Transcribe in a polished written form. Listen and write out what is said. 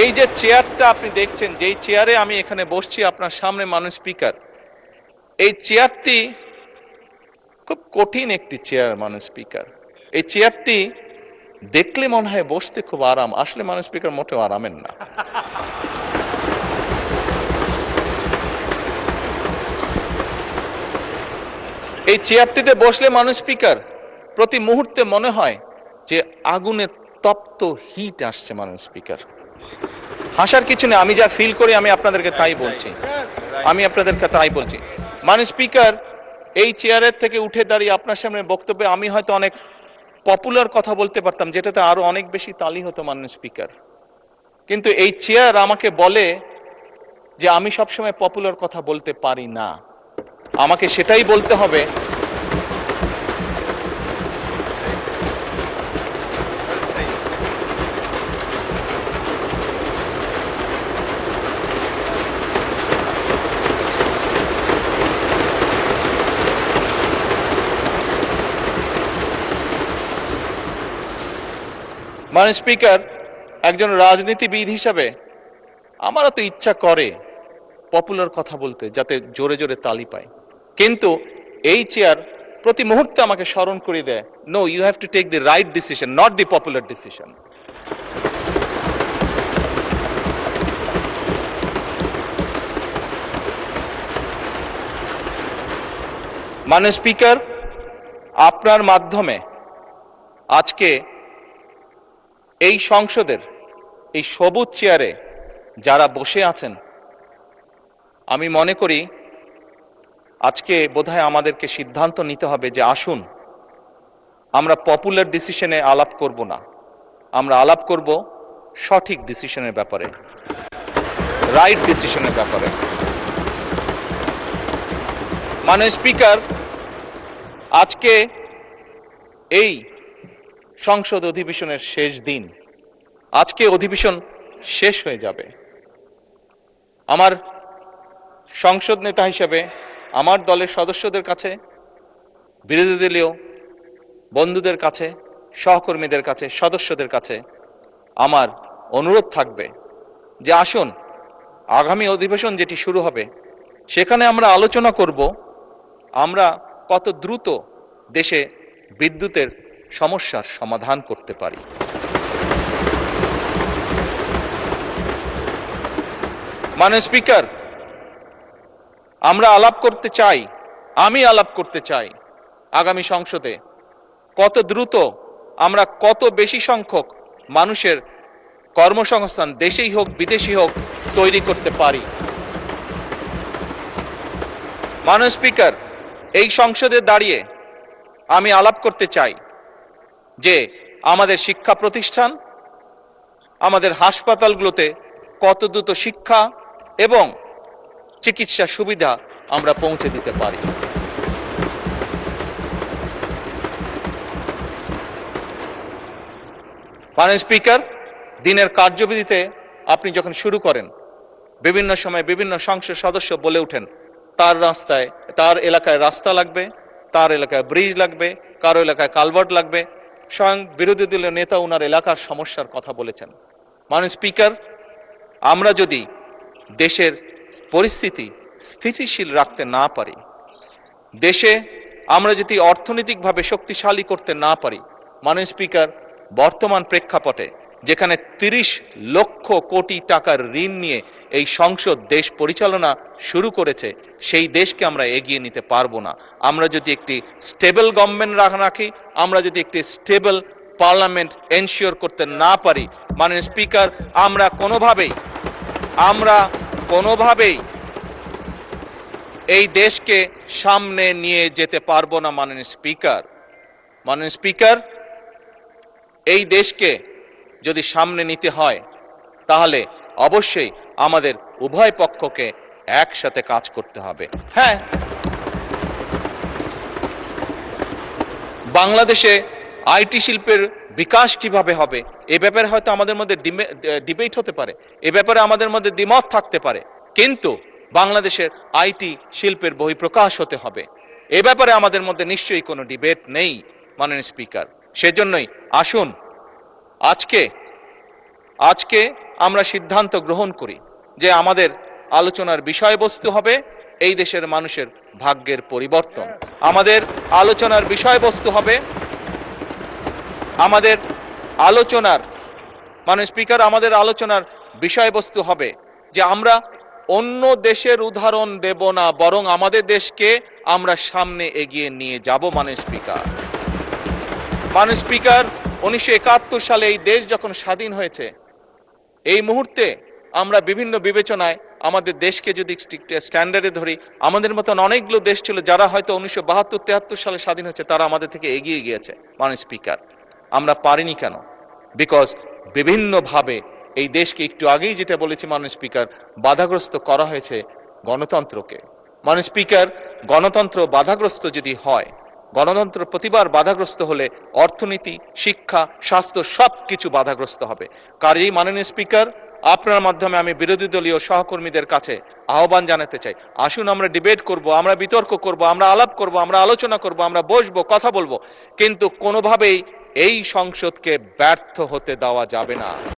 এই যে চেয়ারটা আপনি দেখছেন, যেই চেয়ারে আমি এখানে বসছি আপনার সামনে মাননীয় স্পিকার, এই চেয়ারটি খুব কঠিন একটি চেয়ার মাননীয় স্পিকার। এই চেয়ারটি দেখলে মনে হয় বসতে খুব আরাম, আসলে মাননীয় স্পিকার মোটেও আরামের না। এই চেয়ারটিতে বসলে মাননীয় স্পিকার প্রতি মুহূর্তে মনে হয় যে আগুনের তপ্ত হিট আসছে মাননীয় স্পিকার। হাসার কিছু নেই, আমি যা ফিল করি আমি আপনাদেরকে তাই বলছি, মাননীয় স্পিকার এই চেয়ারের থেকে উঠে দাঁড়িয়ে আপনার সামনে বক্তব্যে আমি হয়তো অনেক পপুলার কথা বলতে পারতাম, যেটাতে আরো অনেক বেশি তালি হতো মাননীয় স্পিকার। কিন্তু এই চেয়ার আমাকে বলে যে আমি সবসময় পপুলার কথা বলতে পারি না, আমাকে সেটাই বলতে হবে মাননীয় স্পিকার। একজন রাজনীতিবিদ হিসাবে আমারও তো ইচ্ছা করে পপুলার কথা বলতে, যাতে জোরে জোরে তালি পায়, কিন্তু এই চেয়ার প্রতি মুহূর্তে আমাকে স্মরণ করে দেয়, no, you have to take the right decision, not the popular decision. মাননীয় স্পিকার, আপনার মাধ্যমে আজকে এই সংসদের এই সবুজ চেয়ারে যারা বসে আছেন, আমি মনে করি আজকে বোধহয় আমাদেরকে সিদ্ধান্ত নিতে হবে যে আসুন আমরা পপুলার ডিসিশনে আলাপ করব না, আমরা আলাপ করব সঠিক ডিসিশনের ব্যাপারে, রাইট ডিসিশনের ব্যাপারে। মাননীয় স্পিকার, আজকে এই সংসদ অধিবেশনের শেষ দিন, আজকে অধিবেশন শেষ হয়ে যাবে। আমার সংসদ নেতা হিসেবে আমার দলের সদস্যদের কাছে, বিরোধী দলীয় বন্ধুদের কাছে, সহকর্মীদের কাছে, সদস্যদের কাছে আমার অনুরোধ থাকবে যে আসুন আগামী অধিবেশন যেটি শুরু হবে সেখানে আমরা আলোচনা করব আমরা কত দ্রুত দেশে বিদ্যুতের সমস্যার সমাধান করতে পারি। মাননীয় স্পিকার, আমরা আলাপ করতে চাই, আমি আলাপ করতে চাই আগামী সংসদে কত দ্রুত আমরা কত বেশি সংখ্যক মানুষের কর্মসংস্থান, দেশেই হোক বিদেশি হোক, তৈরি করতে পারি। মাননীয় স্পিকার, এই সংসদে দাঁড়িয়ে আমি আলাপ করতে চাই যে আমাদের শিক্ষা প্রতিষ্ঠান, আমাদের হাসপাতালগুলোতে কত দ্রুত শিক্ষা এবং চিকিৎসা সুবিধা আমরা পৌঁছে দিতে পারি। মাননীয় স্পিকার, দিনের কার্যবিধিতে আপনি যখন শুরু করেন, বিভিন্ন সময় বিভিন্ন সংসদ সদস্য বলে ওঠেন তার এলাকায় রাস্তা লাগবে, তার এলাকায় ব্রিজ লাগবে, কারো এলাকায় কালভার্ট লাগবে। স্বয়ং বিরোধী দলীয় নেতা ওনার এলাকার সমস্যার কথা বলেছেন। মাননীয় স্পিকার, আমরা যদি দেশের পরিস্থিতি স্থিতিশীল রাখতে না পারি, দেশে আমরা যদি অর্থনৈতিকভাবে শক্তিশালী করতে না পারি, মাননীয় স্পিকার, বর্তমান প্রেক্ষাপটে যেখানে 30 লক্ষ কোটি টাকার ঋণ নিয়ে এই সংসদ দেশ পরিচালনা শুরু করেছে, সেই দেশকে আমরা এগিয়ে নিতে পারবো না। আমরা যদি একটি স্টেবল গভর্নমেন্ট রাখি, আমরা যদি একটি স্টেবল পার্লামেন্ট এনশিওর করতে না পারি, মাননীয় স্পিকার, আমরা কোনোভাবেই এই দেশকে সামনে নিয়ে যেতে পারবো না। মাননীয় স্পিকার, এই দেশকে যদি সামনে নিতে হয় তাহলে অবশ্যই আমাদের উভয় পক্ষকে একসাথে কাজ করতে হবে। হ্যাঁ, বাংলাদেশে আইটি শিল্পের বিকাশ কিভাবে হবে এ ব্যাপারে হয়তো আমাদের মধ্যে ডিবেট হতে পারে, এ ব্যাপারে আমাদের মধ্যে দ্বিমত থাকতে পারে, কিন্তু বাংলাদেশের আইটি শিল্পের বহিঃপ্রকাশ হতে হবে, এ ব্যাপারে আমাদের মধ্যে নিশ্চয়ই কোনো ডিবেট নেই। মাননীয় স্পিকার, সেজন্যই আসুন আজকে আমরা সিদ্ধান্ত গ্রহণ করি যে আমাদের আলোচনার বিষয়বস্তু হবে এই দেশের মানুষের ভাগ্যের পরিবর্তন। আমাদের আলোচনার বিষয়বস্তু হবে আমাদের আলোচনার স্পিকার আমাদের আলোচনার বিষয়বস্তু হবে যে আমরা অন্য দেশের উদাহরণ দেব না, বরং আমাদের দেশকে আমরা সামনে এগিয়ে নিয়ে যাব। স্পিকার 1971 সালে এই দেশ যখন স্বাধীন হয়েছে, এই মুহূর্তে আমরা বিভিন্ন বিবেচনায় আমাদের দেশকে যদি স্ট্যান্ডার্ডে ধরি, আমাদের মতন অনেকগুলো দেশ ছিল যারা হয়তো 1972-73 সালে স্বাধীন হয়েছে, তারা আমাদের থেকে এগিয়ে গিয়েছে। স্পিকার আমরা পারিনি কেন? বিকজ বিভিন্নভাবে এই দেশকে, একটু আগেই যেটা বলেছি স্পিকার, বাধাগ্রস্ত করা হয়েছে গণতন্ত্রকে। স্পিকার গণতন্ত্র বাধাগ্রস্ত যদি হয়, গণতন্ত্র প্রতিবার বাধাগ্রস্ত হলে অর্থনীতি, শিক্ষা, স্বাস্থ্য সবকিছু বাধাগ্রস্ত হবে। কাজেই মাননীয় স্পিকার, আপনার মাধ্যমে আমি বিরোধী দলীয় সহকর্মীদের কাছে আহ্বান জানাতে চাই, আসুন আমরা ডিবেট করব, আমরা বিতর্ক করব, আমরা আলাপ করব, আমরা আলোচনা করব, আমরা বসবো, কথা বলবো, কিন্তু কোনোভাবেই এই সংসদকে ব্যর্থ হতে দেওয়া যাবে না।